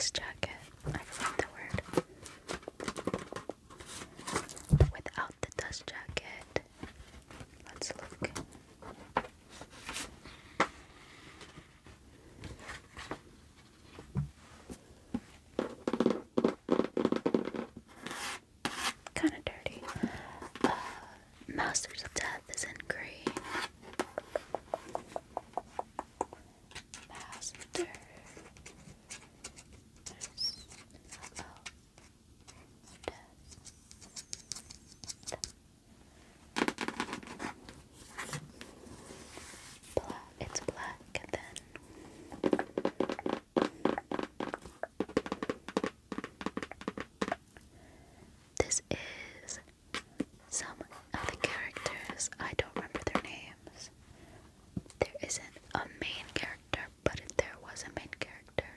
dust jacket. I forgot the word. Without the dust jacket, let's look. Kind of dirty. Masters of Death is in green. Master. It's black, and then this is some of the characters. I don't remember their names. There isn't a main character, but if there was a main character,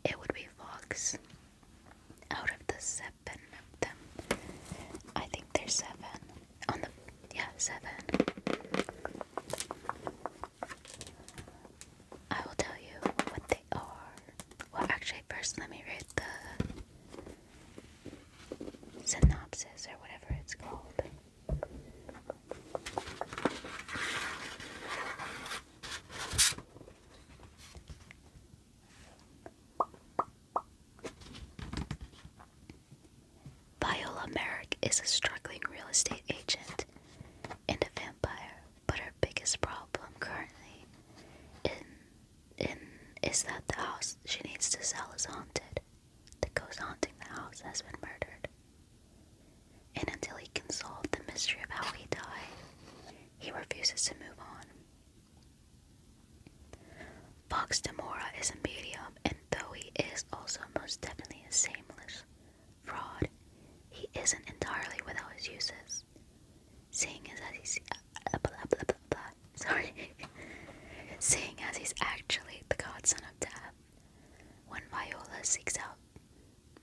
it would be Fox. Out of the 7 of them, I think there's 7. Yeah, 7. I will tell you what they are. Well, actually, first let me read the synopsis or whatever it's called. Viola Merrick is a struggling real estate agent and a vampire, but her biggest problem currently is that the house she needs to sell is haunted. The ghost haunting the house has been murdered. And until he can solve the mystery of how he died, he refuses to move on. Fox Demora is a medium, and though he is also most definitely a shameless fraud, he isn't entirely without his uses. Seeing as he's seeing as he's actually the godson of death. When Viola seeks out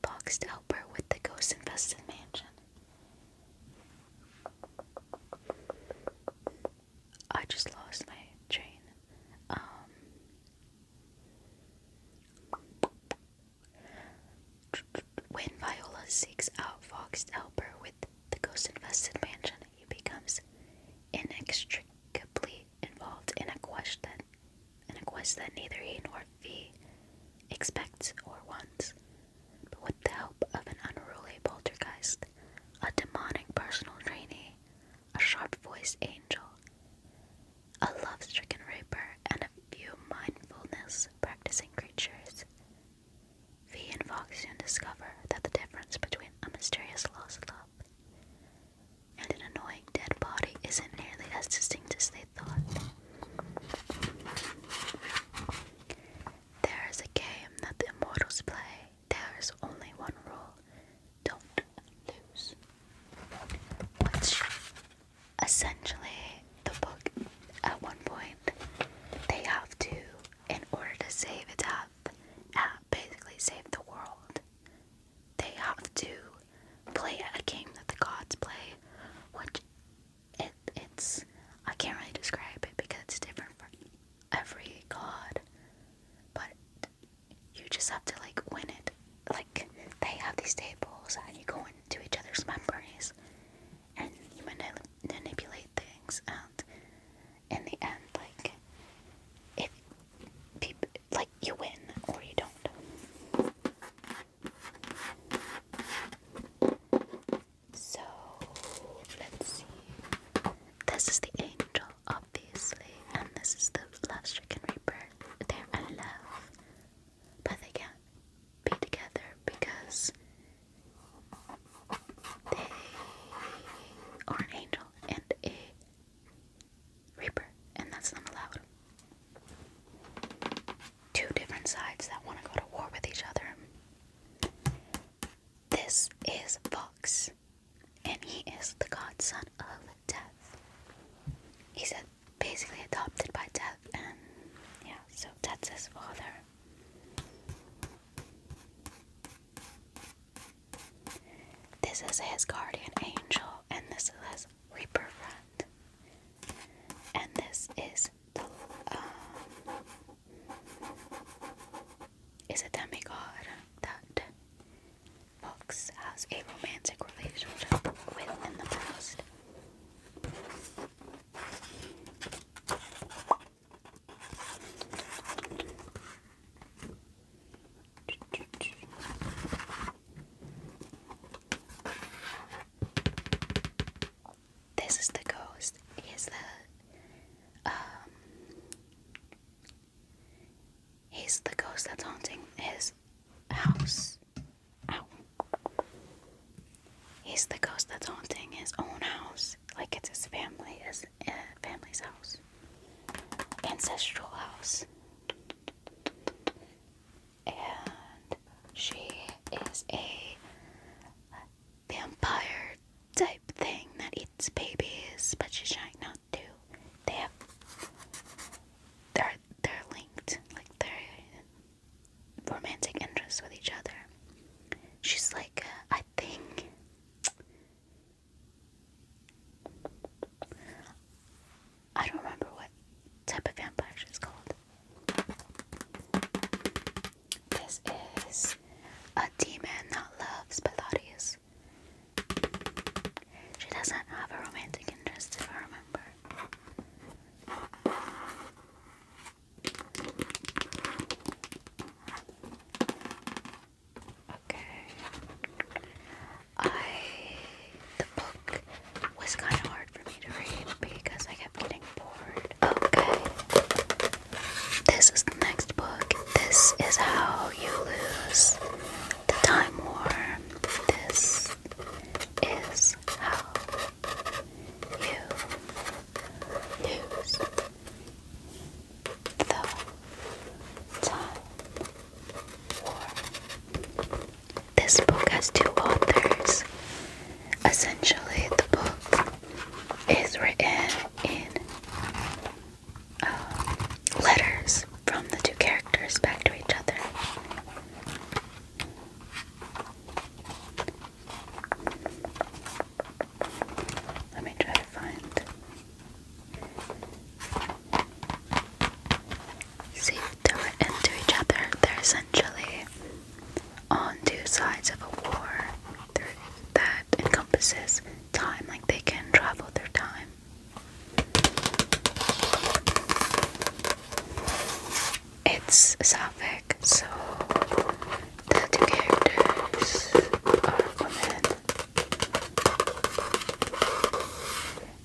Fox to help her with the ghost-infested mansion, I just lost my train. When Viola seeks out Fox to help her with the ghost-infested mansion, he becomes inextricably involved in a quest that neither he nor Fee expects or wants. But with the help of an unruly poltergeist, a demonic personal trainee, a sharp-voiced angel, a love-stricken raper, and a few mindfulness-practicing creatures, Fee and Fox soon discover that the difference between a mysterious lost love and an annoying dead body isn't nearly as distinct as they thought. There is a game that the immortals play. There is only one rule: don't lose. Which, essentially, the book, at one point, they have to, in order to save Death, basically save the world, they have to play a game that the gods play, which it's, I can't really describe it because it's different for every god, but you just have to, like, win it. Like, they have these tables, and you go into each other's memories, and you manipulate things, and in the end, like, if people, like, you win or you don't. So, let's see. This is the angel, obviously, and this is the love-stricken reaper. They're in love, but they can't be together because they are an angel and a reaper, and that's not allowed. Two different sides that want to go to war with each other. This is Fox, and he is the godson of Death. He's basically adopted by Death, and yeah, so that's his father. This is his guardian angel, and this is his reaper friend. And this is the is a demigod. has a romantic relationship with in the past. This is the ghost. He's the ghost that's haunting his house. Ow. He's the ghost that's haunting his own house, like it's his family's house, ancestral house. And she is a vampire type thing that eats babies, but she's trying not to. They're linked, like they're romantic interests with each other. She's like, I think, I don't remember what type of vampire she's called. This is a demon that loves Pilates. She doesn't have a romantic interest, if I remember. Okay. The book was kind of hard for me to read because I kept getting bored. Okay. This is the next book. This is How You Lose the Time War. This is how you lose the time war. This book has two authors. Essentially, the book is written in letters from the two characters back to each other. Let me try to find. See, they're written to each other. They're essentially on two sides of a war that encompasses time, like they can travel through time. It's sapphic, so the two characters are women.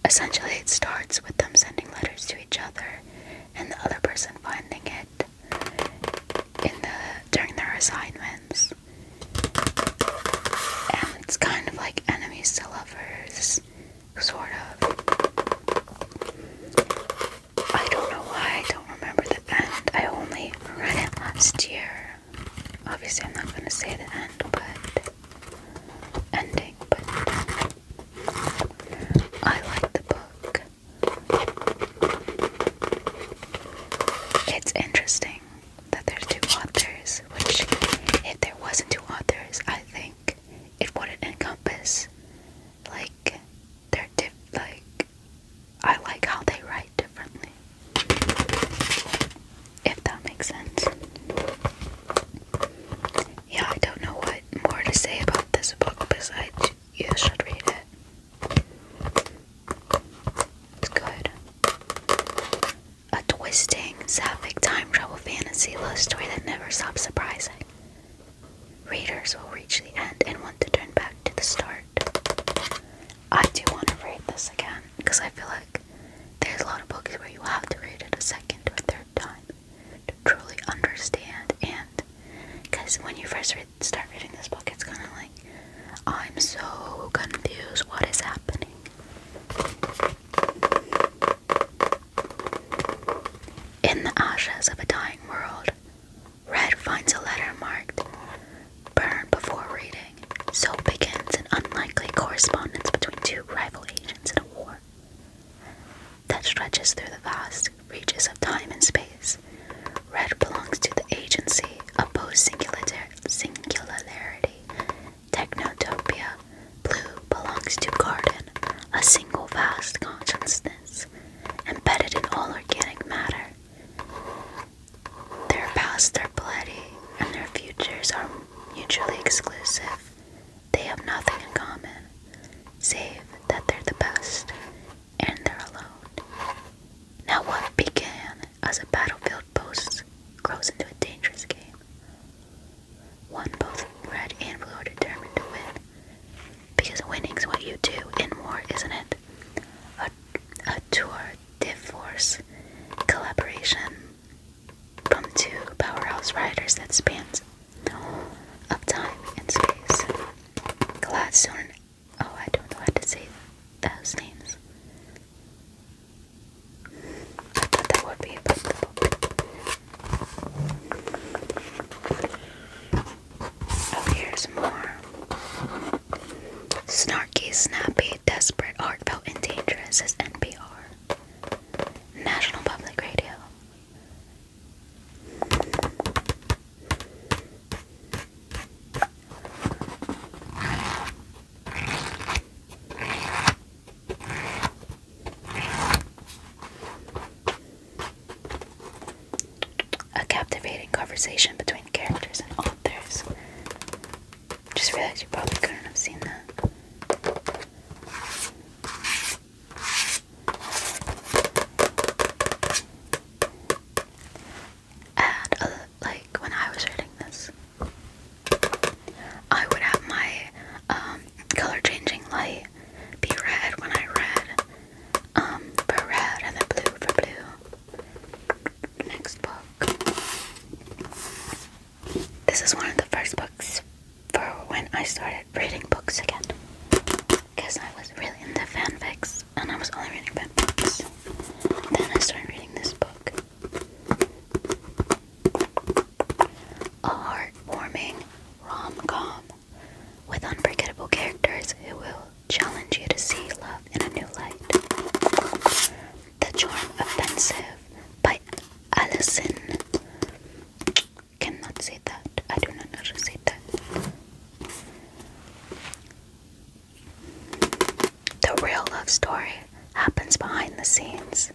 Essentially, it starts with them sending letters to each other and the other person finding it during their assignments. And it's kind of like enemies to lovers, sort of. I don't know why I don't remember the end. I only read it last year. Obviously, I'm not going to say the ending, but I like the book. It's interesting that there's two authors, which if there wasn't two authors, I think it wouldn't encompass, like, I like how they write differently, if that makes sense. Yeah, I don't know what more to say about this book besides you should read it. It's good. A twisting, sapphic time travel fantasy love story that never stops surprising. Readers will reach the end and want to turn back to the start. I do want to read this again because I feel like there's a lot of books where you have to read it a second or third time to truly understand. And because when you first start reading this book, it's kind of like, I'm so confused. What is happening? In the ashes of a dying world, Red finds a letter marked "Burn before reading." So begins an unlikely correspondence between two rival agents in a war that stretches through the vast reaches of time and space. Red belongs to the agency, opposed singularity, technotopia. Blue belongs to garden, a single vast consciousness, embedded in all organic matter. Their pasts are bloody, and their futures are mutually exclusive. They have nothing in common, save that they're the best, and they're alone. Now what began as a battlefield post grows into a dangerous game. One both red and blue are determined to win, because winning's what you do in war, isn't it? A tour de force collaboration from two powerhouse riders that spans of time and space. Gladstone, oh, I don't know how to say those names. I thought that would be about the book. Oh, here's more. Snarky, snappy, desperate, heartfelt, and dangerous is NPR. National Public Radio. A captivating conversation between characters and authors. Just realized you probably couldn't have seen that. When I was reading this, I would have my color changing light be red when I read for red and then blue for blue. Next book. This is one of the first books for when I started reading books again, because I was really into fanfics and I was only reading fanfics. Then I started reading this book. A heartwarming rom-com with unforgettable characters who will challenge you to see love in a new light. The Charm Offensive by Alison. Cannot say that. I do not know how to say that. The real love story happens behind the scenes.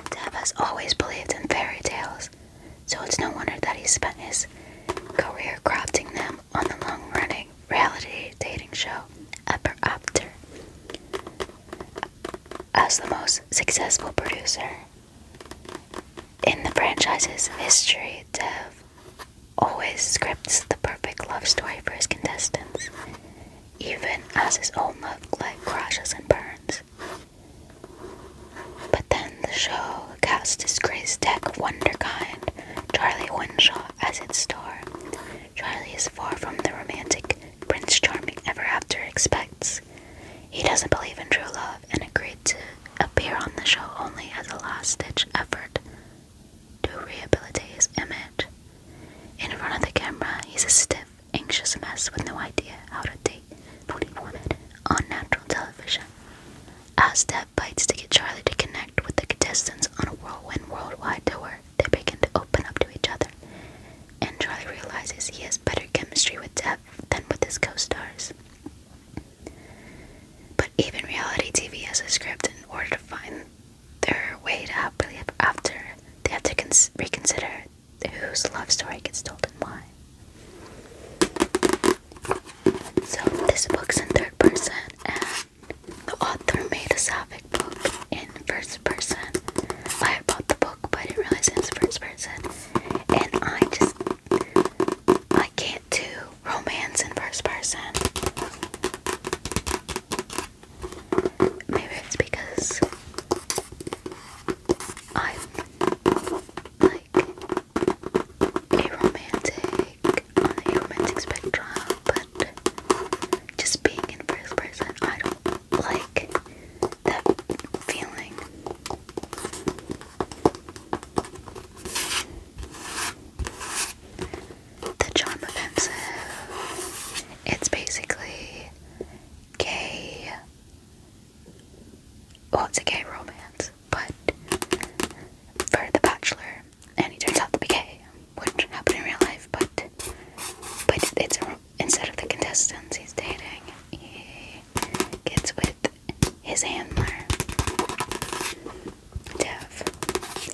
Dev has always believed in fairy tales, so it's no wonder that he spent his career crafting them on the long-running reality dating show Ever After. As the most successful producer in the franchise's history, Dev always scripts the perfect love story for his contestants, even as his own love life crashes and burns. But then the show cast his Grace Tech wonderkind, Charlie Winshaw, as its star. Charlie is far from the romantic Prince Charming Ever After expects. He doesn't believe in true love and agreed to appear on the show only as a last-ditch effort to rehabilitate his image. In front of the camera, he's a stiff, anxious mess with no idea how to date on natural television. As Dev fights to get Charlie to connect with the contestants on a whirlwind worldwide tour, they begin to open up to each other, and Charlie realizes he has better chemistry with Dev than with his co-stars. But even reality TV has a script. In order to find their way to happily ever after, they have to reconsider whose love story gets told and why. So this book's in third person, and the author made a sapphic book in first person. I had bought the book, but I didn't realize it was first person, and I can't do romance in first person. Maybe it's because I'm like a romantic spectrum, but just being in first person, I don't like that feeling. The Charm Offensive. It's basically gay. Well, it's a gay romance, but for The Bachelor, and he turns out to be gay, which happened in real life, but it's instead of the contestants he's dating, he gets with his handler, Dev,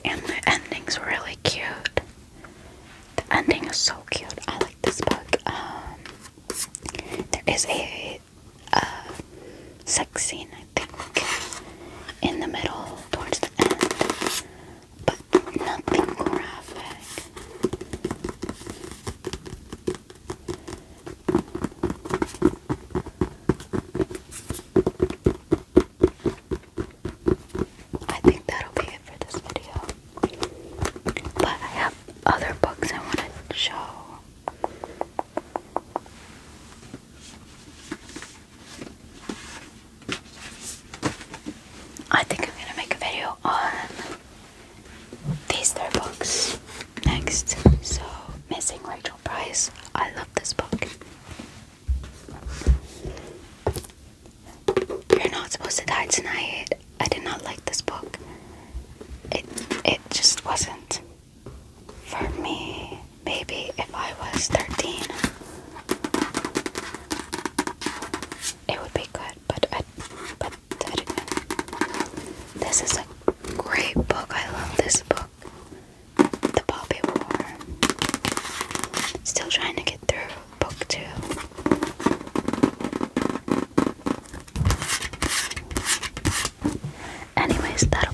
and the ending's really cute. The ending is so cute. I like this book. is a sex scene, I think, in the middle towards the end, but nothing graphic. I think that'll be it for this video. But I have other books I want to show. I think I'm gonna make a video on these 3 books next. So, Missing Rachel Price. I love this book. You're Not Supposed to Die Tonight. I did not like this book. It just wasn't for me. Maybe if I was 13, it would be good, but I didn't. This is a great book. I love this book. The Poppy War. Still trying to get through book 2. Anyways, that'll